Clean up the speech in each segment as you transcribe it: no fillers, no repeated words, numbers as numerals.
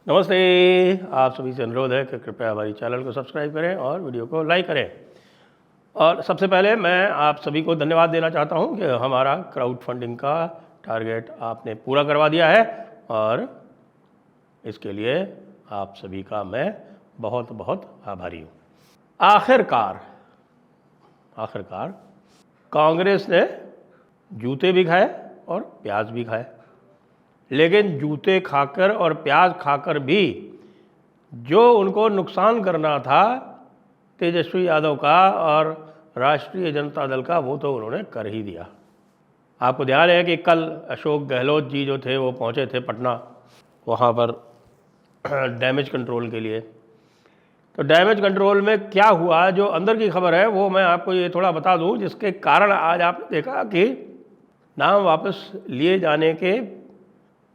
नमस्ते। आप सभी से अनुरोध है कि कृपया हमारी चैनल को सब्सक्राइब करें और वीडियो को लाइक करें। और सबसे पहले मैं आप सभी को धन्यवाद देना चाहता हूं कि हमारा क्राउड फंडिंग का टारगेट आपने पूरा करवा दिया है और इसके लिए आप सभी का मैं बहुत बहुत आभारी हूं। आखिरकार कांग्रेस ने जूते भी खाए और प्याज भी खाए, लेकिन जूते खाकर और प्याज खाकर भी जो उनको नुकसान करना था तेजस्वी यादव का और राष्ट्रीय जनता दल का, वो तो उन्होंने कर ही दिया। आपको ध्यान है कि कल अशोक गहलोत जी जो थे वो पहुंचे थे पटना, वहाँ पर डैमेज कंट्रोल के लिए। तो डैमेज कंट्रोल में क्या हुआ, जो अंदर की खबर है वो मैं आपको ये थोड़ा बता दूं, जिसके कारण आज आपने देखा कि नाम वापस लिए जाने के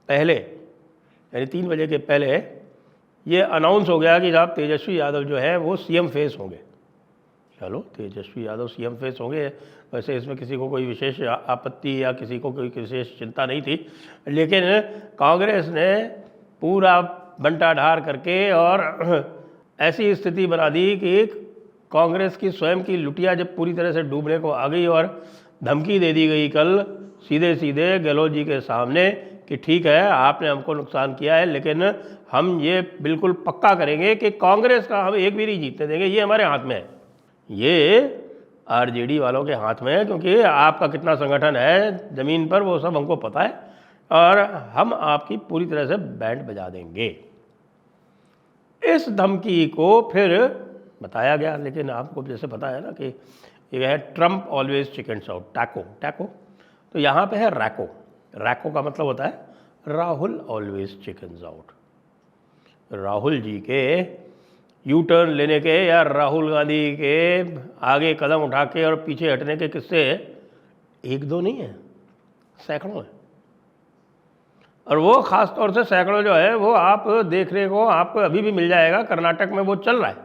पहले, यानी 3 बजे के पहले, ये अनाउंस हो गया कि साहब तेजस्वी यादव जो है वो सीएम फेस होंगे। चलो, तेजस्वी यादव सीएम फेस होंगे, वैसे इसमें किसी को कोई विशेष आपत्ति या किसी को कोई विशेष चिंता नहीं थी, लेकिन कांग्रेस ने पूरा बंटा ढार करके और ऐसी स्थिति बना दी कि कांग्रेस की स्वयं की लुटिया जब पूरी तरह से डूबने को आ गई और धमकी दे दी गई कल सीधे सीधे गहलोत जी के सामने कि ठीक है, आपने हमको नुकसान किया है, लेकिन हम ये बिल्कुल पक्का करेंगे कि कांग्रेस का हम एक भी नहीं जीतने देंगे। ये हमारे हाथ में है, ये आरजेडी वालों के हाथ में है, क्योंकि आपका कितना संगठन है ज़मीन पर वो सब हमको पता है और हम आपकी पूरी तरह से बैंड बजा देंगे। इस धमकी को फिर बताया गया, लेकिन आपको जैसे पता है ना कि ये है Trump always chickens out, taco. तो यहाँ पे है रैको का मतलब होता है Rahul always chickens out. Rahul ji के यू टर्न लेने के या राहुल गांधी के आगे कदम उठा के और पीछे हटने के किस्से एक दो नहीं है, सैकड़ों हैं। और वो ख़ास तौर से सैकड़ों जो है वो आप देखने को आपको अभी भी मिल जाएगा। कर्नाटक में वो चल रहा है।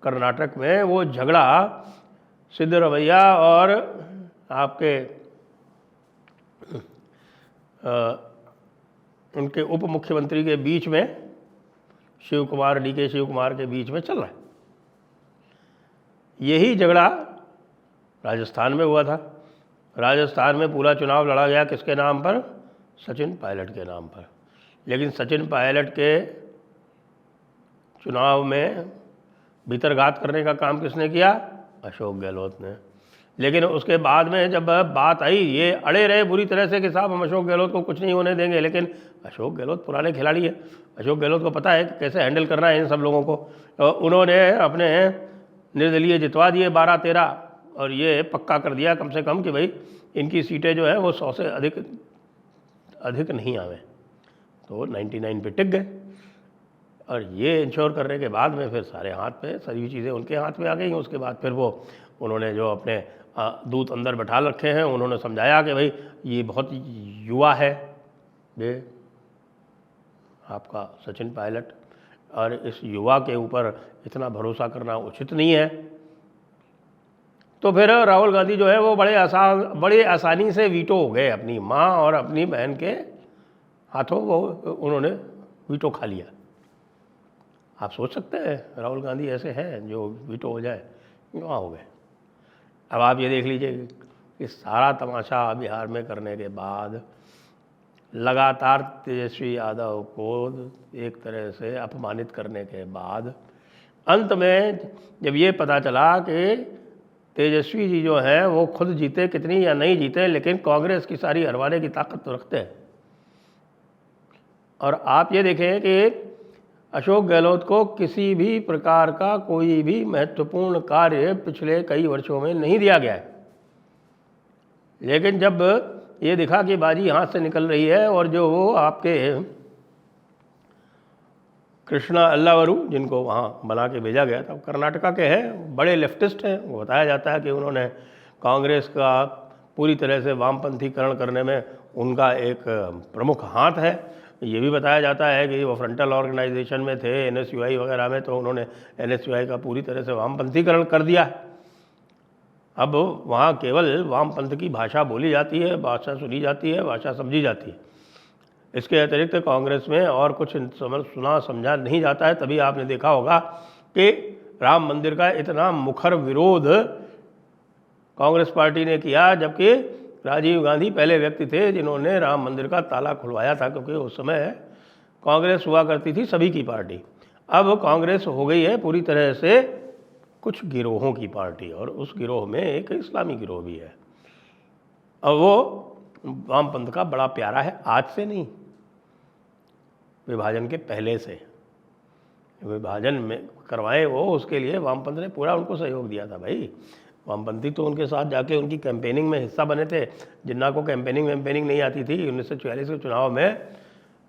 कर्नाटक में वो झगड़ा सिद्धरमैया और आपके उनके उप मुख्यमंत्री के बीच में डीके शिव कुमार के बीच में चल रहा है। यही झगड़ा राजस्थान में हुआ था। राजस्थान में पूरा चुनाव लड़ा गया किसके नाम पर? सचिन पायलट के नाम पर। लेकिन सचिन पायलट के चुनाव में भीतरघात करने का काम किसने किया? अशोक गहलोत ने। लेकिन उसके बाद में जब बात आई, ये अड़े रहे बुरी तरह से कि साहब हम अशोक गहलोत को कुछ नहीं होने देंगे, लेकिन अशोक गहलोत पुराने खिलाड़ी है, अशोक गहलोत को पता है कि कैसे हैंडल करना है इन सब लोगों को। तो उन्होंने अपने निर्दलीय जितवा दिए 12-13 और ये पक्का कर दिया कम से कम कि भाई इनकी सीटें जो है वो 100 से अधिक नहीं आवे। तो 99 पे टिक गए। और ये इंश्योर करने के बाद में फिर सारे हाथ पे सारी चीज़ें उनके हाथ में आ गई। उसके बाद फिर वो उन्होंने जो अपने दूत अंदर बैठा रखे हैं, उन्होंने समझाया कि भाई ये बहुत युवा है, ये आपका सचिन पायलट, और इस युवा के ऊपर इतना भरोसा करना उचित नहीं है। तो फिर राहुल गांधी जो है वो बड़े आसानी से वीटो हो गए। अपनी माँ और अपनी बहन के हाथों वो उन्होंने वीटो खा लिया। आप सोच सकते हैं राहुल गांधी ऐसे हैं जो वीटो हो जाए, वहाँ हो गए। अब आप ये देख लीजिए कि सारा तमाशा बिहार में करने के बाद लगातार तेजस्वी यादव को एक तरह से अपमानित करने के बाद अंत में जब ये पता चला कि तेजस्वी जी जो हैं वो खुद जीते कितनी या नहीं जीते, लेकिन कांग्रेस की सारी हरवाने की ताकत तो रखते हैं। और आप ये देखें कि अशोक गहलोत को किसी भी प्रकार का कोई भी महत्वपूर्ण कार्य पिछले कई वर्षों में नहीं दिया गया है। लेकिन जब ये दिखा कि बाजी हाथ से निकल रही है और जो वो आपके कृष्णा अल्लावरू जिनको वहाँ बना के भेजा गया था, कर्नाटका के हैं, बड़े लेफ्टिस्ट हैं। वो बताया जाता है कि उन्होंने कांग्रेस का पूरी तरह से वामपंथीकरण करने में उनका एक प्रमुख हाथ है। ये भी बताया जाता है कि वो फ्रंटल ऑर्गेनाइजेशन में थे एनएसयूआई वगैरह में, तो उन्होंने एनएसयूआई का पूरी तरह से वामपंथीकरण कर दिया। अब वहाँ केवल वामपंथ की भाषा बोली जाती है, भाषा सुनी जाती है, भाषा समझी जाती है। इसके अतिरिक्त कांग्रेस में और कुछ सुना समझा नहीं जाता है। तभी आपने देखा होगा कि राम मंदिर का इतना मुखर विरोध कांग्रेस पार्टी ने किया, जबकि राजीव गांधी पहले व्यक्ति थे जिन्होंने राम मंदिर का ताला खुलवाया था, क्योंकि उस समय कांग्रेस हुआ करती थी सभी की पार्टी। अब कांग्रेस हो गई है पूरी तरह से कुछ गिरोहों की पार्टी, और उस गिरोह में एक इस्लामी गिरोह भी है। और वो वामपंथ का बड़ा प्यारा है, आज से नहीं, विभाजन के पहले से। विभाजन में करवाए वो, उसके लिए वामपंथ ने पूरा उनको सहयोग दिया था भाई। वामपंथी तो उनके साथ जाके उनकी कैंपेनिंग में हिस्सा बने थे। जिन्ना को कैंपेनिंग नहीं आती थी, 1946 के चुनाव में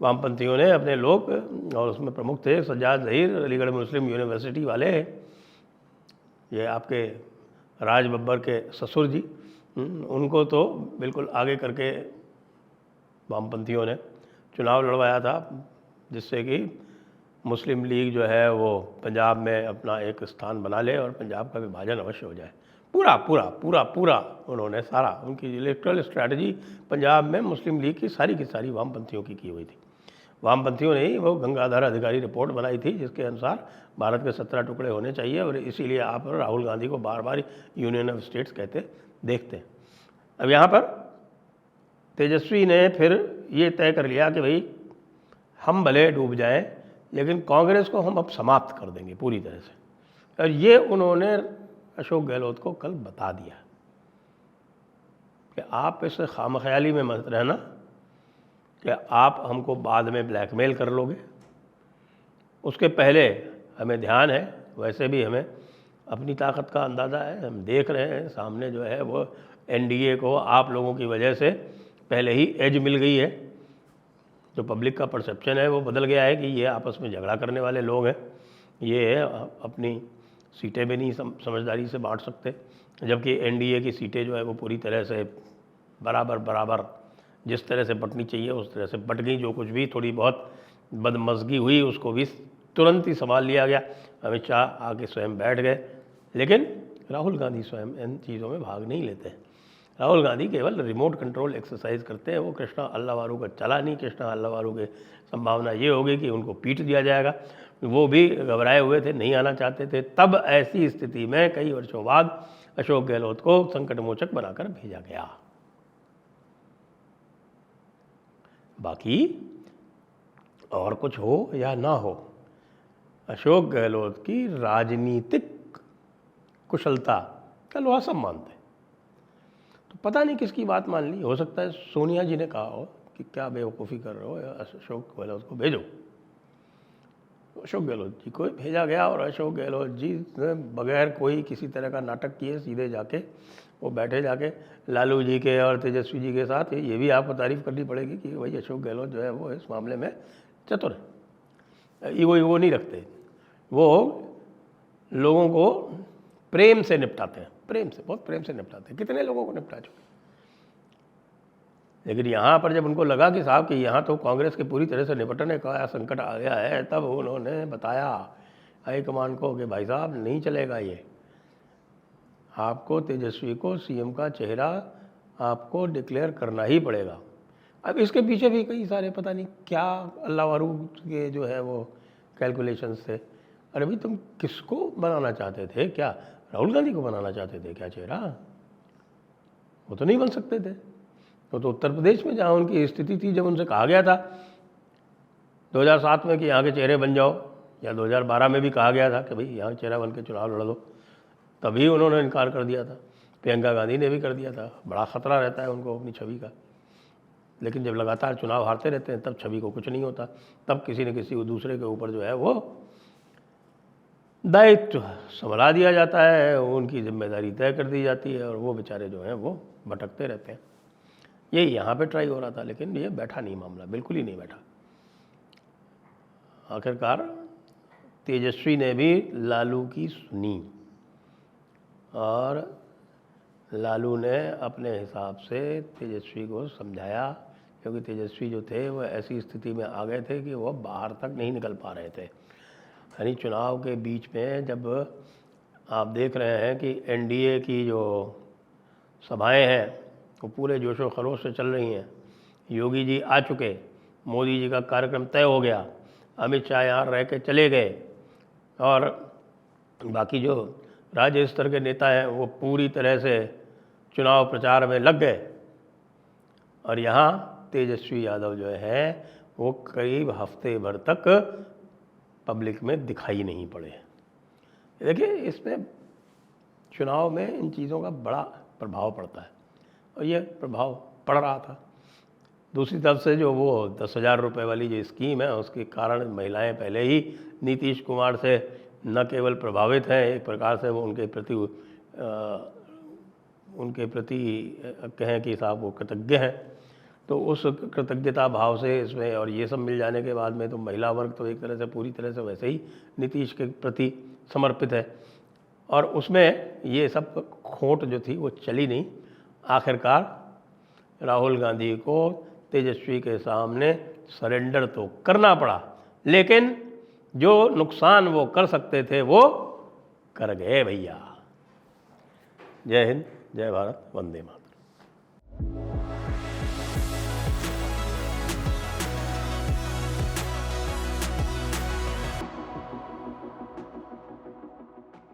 वामपंथियों ने अपने लोग, और उसमें प्रमुख थे सज्जाद ज़हीर, अलीगढ़ मुस्लिम यूनिवर्सिटी वाले, ये आपके राज बब्बर के ससुर जी, उनको तो बिल्कुल आगे करके वामपंथियों ने चुनाव लड़वाया था, जिससे कि मुस्लिम लीग जो है वो पंजाब में अपना एक स्थान बना ले और पंजाब का विभाजन अवश्य हो जाए। पूरा पूरा पूरा पूरा उन्होंने सारा, उनकी इलेक्टोरल स्ट्रैटेजी पंजाब में मुस्लिम लीग की सारी वामपंथियों की हुई थी। वामपंथियों ने ही वो गंगाधर अधिकारी रिपोर्ट बनाई थी, जिसके अनुसार भारत के 17 टुकड़े होने चाहिए, और इसीलिए आप राहुल गांधी को बार बार यूनियन ऑफ स्टेट्स कहते देखते हैं। अब यहाँ पर तेजस्वी ने फिर ये तय कर लिया कि भाई हम भले डूब जाएं, लेकिन कांग्रेस को हम अब समाप्त कर देंगे पूरी तरह से। और ये उन्होंने अशोक गहलोत को कल बता दिया कि आप इस खामख्याली में मत रहना कि आप हमको बाद में ब्लैकमेल कर लोगे। उसके पहले हमें ध्यान है, वैसे भी हमें अपनी ताकत का अंदाज़ा है, हम देख रहे हैं सामने जो है वो एनडीए को आप लोगों की वजह से पहले ही एज मिल गई है। जो पब्लिक का परसेप्शन है वो बदल गया है कि ये आपस में झगड़ा करने वाले लोग हैं, ये अपनी सीटें भी नहीं समझदारी से बांट सकते, जबकि एनडीए की सीटें जो है वो पूरी तरह से बराबर जिस तरह से बंटनी चाहिए उस तरह से बंट गई। जो कुछ भी थोड़ी बहुत बदमज़गी हुई उसको भी तुरंत ही संभाल लिया गया। अमित शाह आके स्वयं बैठ गए, लेकिन राहुल गांधी स्वयं इन चीज़ों में भाग नहीं लेते हैं। राहुल गांधी केवल रिमोट कंट्रोल एक्सरसाइज करते हैं। वो कृष्णा अल्लावारू का चला नहीं। कृष्णा अल्लावारू की संभावना ये होगी कि उनको पीट दिया जाएगा। वो भी घबराए हुए थे, नहीं आना चाहते थे। तब ऐसी स्थिति में कई वर्षों बाद अशोक गहलोत को संकटमोचक बनाकर भेजा गया। बाकी और कुछ हो या ना हो, अशोक गहलोत की राजनीतिक कुशलता का लोहा सब मानते हैं। तो पता नहीं किसकी बात मान ली। हो सकता है सोनिया जी ने कहा हो कि क्या बेवकूफ़ी कर रहे हो, अशोक गहलोत को भेजो। अशोक गहलोत जी को भेजा गया, और अशोक गहलोत जी ने बगैर कोई किसी तरह का नाटक किए सीधे जाके वो बैठे जाके लालू जी के और तेजस्वी जी के साथ। ये भी आपको तारीफ़ करनी पड़ेगी कि भाई अशोक गहलोत जो है वो इस मामले में चतुर है, ईगो नहीं रखते। वो लोगों को प्रेम से निपटाते हैं, प्रेम से, बहुत प्रेम से निपटाते हैं। कितने लोगों को निपटा चुके। लेकिन यहाँ पर जब उनको लगा कि साहब कि यहाँ तो कांग्रेस के पूरी तरह से निपटने का संकट आ गया है, तब उन्होंने बताया हाईकमान को कि भाई साहब नहीं चलेगा ये, आपको तेजस्वी को सीएम का चेहरा आपको डिक्लेयर करना ही पड़ेगा। अब इसके पीछे भी कई सारे पता नहीं क्या अल्लावारू के जो है वो कैलकुलेशंस थे। अरे भाई तुम किसको बनाना चाहते थे? क्या राहुल गांधी को बनाना चाहते थे क्या चेहरा? वो तो नहीं बन सकते थे। तो उत्तर प्रदेश में जहाँ उनकी स्थिति थी, जब उनसे कहा गया था 2007 में कि यहाँ के चेहरे बन जाओ, या 2012 में भी कहा गया था कि भाई यहाँ चेहरा बन के चुनाव लड़ दो, तभी उन्होंने इनकार कर दिया था। प्रियंका गांधी ने भी कर दिया था। बड़ा ख़तरा रहता है उनको अपनी छवि का। लेकिन जब लगातार चुनाव हारते रहते हैं तब छवि को कुछ नहीं होता, तब किसी न किसी दूसरे के ऊपर जो है वो दायित्व संभला दिया जाता है, उनकी जिम्मेदारी तय कर दी जाती है, और वो बेचारे जो हैं वो भटकते रहते हैं। यही यहाँ पे ट्राई हो रहा था, लेकिन ये बैठा नहीं मामला, बिल्कुल ही नहीं बैठा। आखिरकार तेजस्वी ने भी लालू की सुनी, और लालू ने अपने हिसाब से तेजस्वी को समझाया, क्योंकि तेजस्वी जो थे वो ऐसी स्थिति में आ गए थे कि वो बाहर तक नहीं निकल पा रहे थे। यानी चुनाव के बीच में जब आप देख रहे हैं कि एनडीए की जो सभाएं हैं वो पूरे जोशो खरोश से चल रही हैं, योगी जी आ चुके, मोदी जी का कार्यक्रम तय हो गया, अमित शाह यहाँ रह के चले गए और बाकी जो राज्य स्तर के नेता हैं वो पूरी तरह से चुनाव प्रचार में लग गए और यहाँ तेजस्वी यादव जो है वो करीब हफ्ते भर तक पब्लिक में दिखाई नहीं पड़े। देखिए, इसमें चुनाव में इन चीज़ों का बड़ा प्रभाव पड़ता है और ये प्रभाव पड़ रहा था। दूसरी तरफ से जो वो 10,000 रुपये वाली जो स्कीम है उसके कारण महिलाएं पहले ही नीतीश कुमार से न केवल प्रभावित हैं, एक प्रकार से वो उनके प्रति कहें कि साहब वो कृतज्ञ हैं। तो उस कृतज्ञता भाव से इसमें और ये सब मिल जाने के बाद में तो महिला वर्ग तो एक तरह से पूरी तरह से वैसे ही नीतीश के प्रति समर्पित है और उसमें ये सब खोट जो थी वो चली नहीं। आखिरकार राहुल गांधी को तेजस्वी के सामने सरेंडर तो करना पड़ा, लेकिन जो नुकसान वो कर सकते थे वो कर गए भैया। जय हिंद, जय भारत, वंदे मातरम।